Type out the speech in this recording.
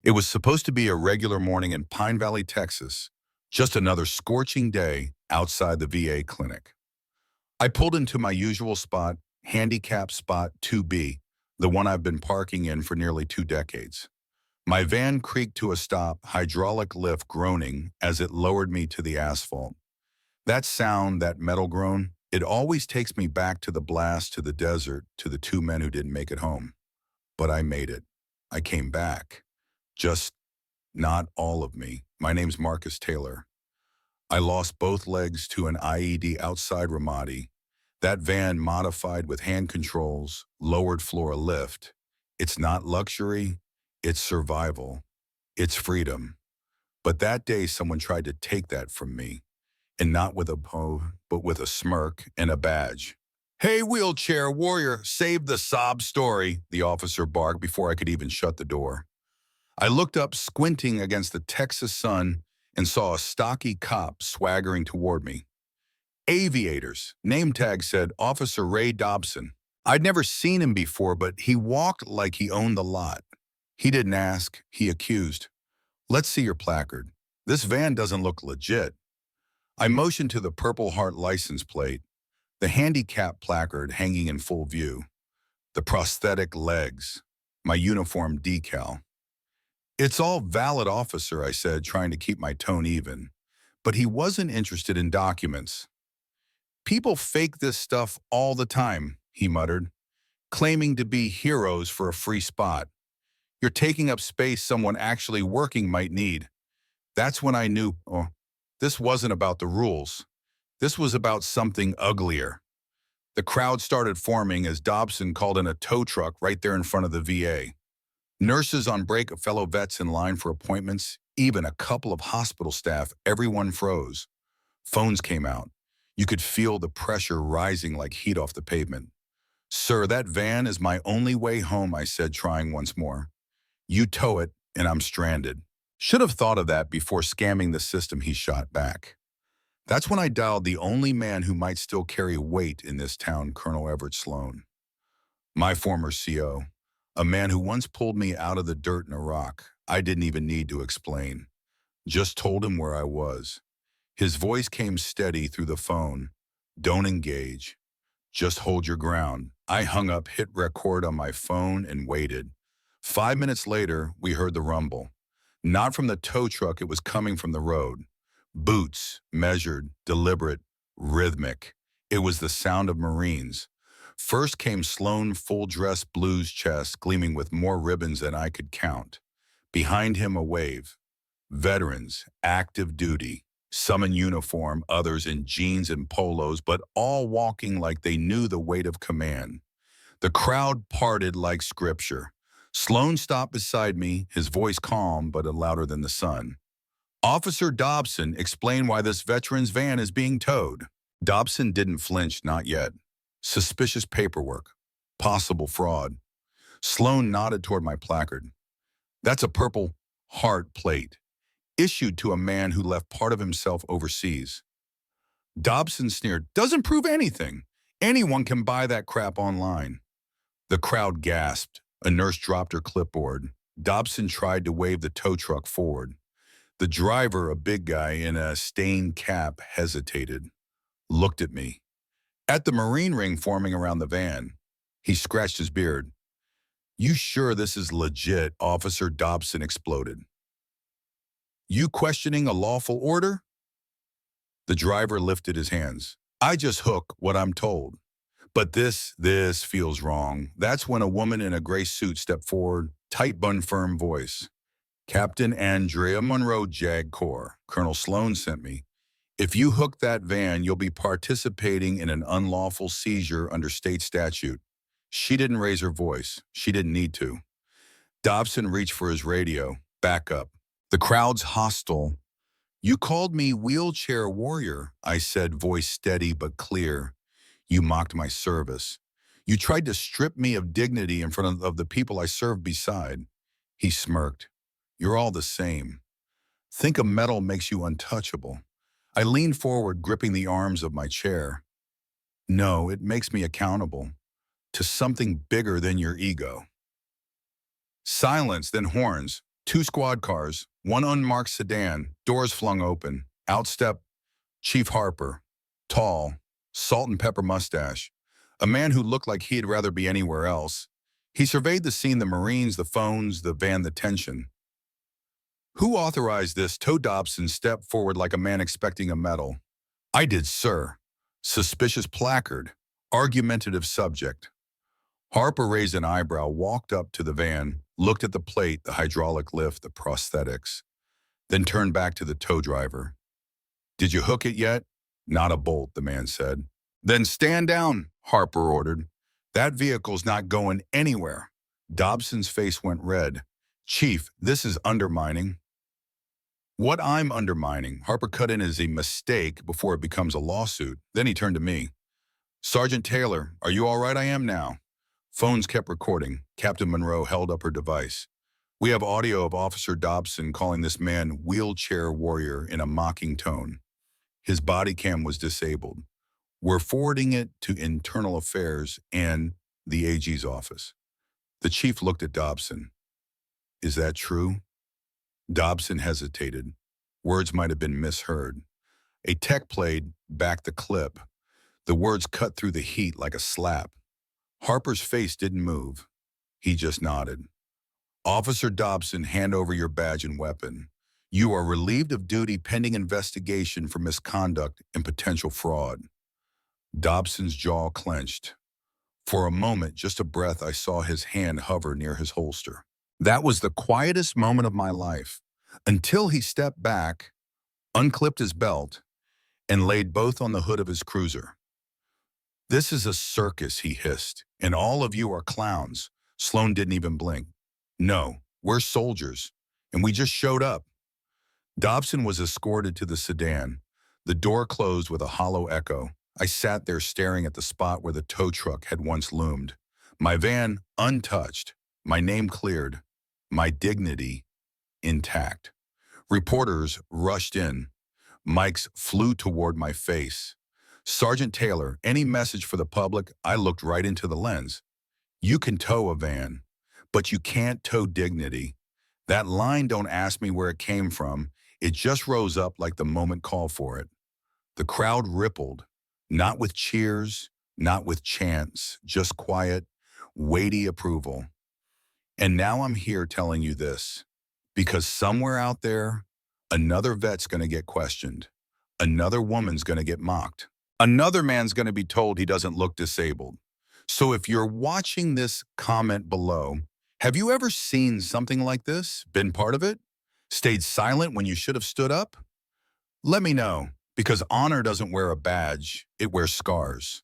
It was supposed to be a regular morning in Pine Valley, Texas, just another scorching day outside the VA clinic. I pulled into my usual spot, handicap spot 2B, the one I've been parking in for nearly 2 decades. My van creaked to a stop, hydraulic lift groaning as it lowered me to the asphalt. That sound, that metal groan, it always takes me back to the blast, to the desert, to the two men who didn't make it home. But I made it. I came back. Just not all of me. My name's Marcus Taylor. I lost both legs to an IED outside Ramadi. That van modified with hand controls, lowered floor lift. It's not luxury, it's survival. It's freedom. But that day someone tried to take that from me, and not with a but with a smirk and a badge. "Hey, wheelchair warrior, save the sob story," the officer barked before I could even shut the door. I looked up, squinting against the Texas sun, and saw a stocky cop swaggering toward me. Aviators. Name tag said Officer Ray Dobson. I'd never seen him before, but he walked like he owned the lot. He didn't ask, he accused. "Let's see your placard. This van doesn't look legit." I motioned to the Purple Heart license plate, the handicap placard hanging in full view, the prosthetic legs, my uniform decal. "It's all valid, officer," I said, trying to keep my tone even. But he wasn't interested in documents. "People fake this stuff all the time," he muttered, "claiming to be heroes for a free spot. You're taking up space someone actually working might need." That's when I knew, this wasn't about the rules. This was about something uglier. The crowd started forming as Dobson called in a tow truck right there in front of the VA. Nurses on break, fellow vets in line for appointments, even a couple of hospital staff, everyone froze. Phones came out. You could feel the pressure rising like heat off the pavement. "Sir, that van is my only way home," I said, trying once more. "You tow it, and I'm stranded." "Should have thought of that before scamming the system," he shot back. That's when I dialed the only man who might still carry weight in this town, Colonel Everett Sloan. My former CO, a man who once pulled me out of the dirt in Iraq. I didn't even need to explain. Just told him where I was. His voice came steady through the phone. "Don't engage. Just hold your ground." I hung up, hit record on my phone, and waited. 5 minutes later, we heard the rumble. Not from the tow truck, it was coming from the road. Boots, measured, deliberate, rhythmic. It was the sound of Marines. First came Sloan, full-dress blues chest, gleaming with more ribbons than I could count. Behind him, a wave. Veterans, active duty. Some in uniform, others in jeans and polos, but all walking like they knew the weight of command. The crowd parted like scripture. Sloan stopped beside me, his voice calm but louder than the sun. "Officer Dobson, explain why this veteran's van is being towed." Dobson didn't flinch, not yet. "Suspicious paperwork. Possible fraud." Sloan nodded toward my placard. "That's a Purple Heart plate, issued to a man who left part of himself overseas." Dobson sneered, "Doesn't prove anything. Anyone can buy that crap online." The crowd gasped. A nurse dropped her clipboard. Dobson tried to wave the tow truck forward. The driver, a big guy in a stained cap, hesitated, looked at me. At the Marine ring forming around the van, he scratched his beard. "You sure this is legit?" Officer Dobson exploded. "You questioning a lawful order?" The driver lifted his hands. "I just hook what I'm told. But this feels wrong." That's when a woman in a gray suit stepped forward, tight bun, firm voice. "Captain Andrea Monroe, JAG Corps. Colonel Sloan sent me. If you hook that van, you'll be participating in an unlawful seizure under state statute." She didn't raise her voice. She didn't need to. Dobson reached for his radio. "Back up." The crowd's hostile. "You called me wheelchair warrior," I said, voice steady but clear. "You mocked my service. You tried to strip me of dignity in front of the people I served beside." He smirked. "You're all the same. Think a medal makes you untouchable." I leaned forward, gripping the arms of my chair. "No, it makes me accountable to something bigger than your ego." Silence, then horns. Two squad cars, one unmarked sedan, doors flung open. Out stepped Chief Harper, tall, salt and pepper mustache, a man who looked like he'd rather be anywhere else. He surveyed the scene, the Marines, the phones, the van, the tension. Who authorized this? Toe Dobson stepped forward like a man expecting a medal. I did, sir. Suspicious placard, argumentative subject. Harper raised an eyebrow, walked up to the van, looked at the plate, the hydraulic lift, the prosthetics, then turned back to the tow driver. Did you hook it yet? Not a bolt, the man said. Then stand down, Harper ordered. That vehicle's not going anywhere. Dobson's face went red. Chief, this is undermining. What I'm undermining, Harper cut in, as a mistake before it becomes a lawsuit. Then he turned to me. Sergeant Taylor, are you all right? I am now. Phones kept recording. Captain Monroe held up her device. We have audio of Officer Dobson calling this man wheelchair warrior in a mocking tone. His body cam was disabled. We're forwarding it to Internal Affairs and the AG's office. The chief looked at Dobson. Is that true? Dobson hesitated. Words might have been misheard. A tech played back the clip. The words cut through the heat like a slap. Harper's face didn't move. He just nodded. Officer Dobson, hand over your badge and weapon. You are relieved of duty pending investigation for misconduct and potential fraud. Dobson's jaw clenched. For a moment, just a breath, I saw his hand hover near his holster. That was the quietest moment of my life, until he stepped back, unclipped his belt, and laid both on the hood of his cruiser. This is a circus, he hissed, and all of you are clowns. Sloan didn't even blink. No, we're soldiers, and we just showed up. Dobson was escorted to the sedan. The door closed with a hollow echo. I sat there staring at the spot where the tow truck had once loomed. My van untouched, my name cleared, my dignity intact. Reporters rushed in. Mics flew toward my face. Sergeant Taylor, any message for the public? I looked right into the lens. You can tow a van, but you can't tow dignity. That line, don't ask me where it came from. It just rose up like the moment called for it. The crowd rippled, not with cheers, not with chants, just quiet, weighty approval. And now I'm here telling you this, because somewhere out there, another vet's going to get questioned. Another woman's going to get mocked. Another man's going to be told he doesn't look disabled. So if you're watching this, comment below. Have you ever seen something like this? Been part of it? Stayed silent when you should have stood up? Let me know, because honor doesn't wear a badge, it wears scars.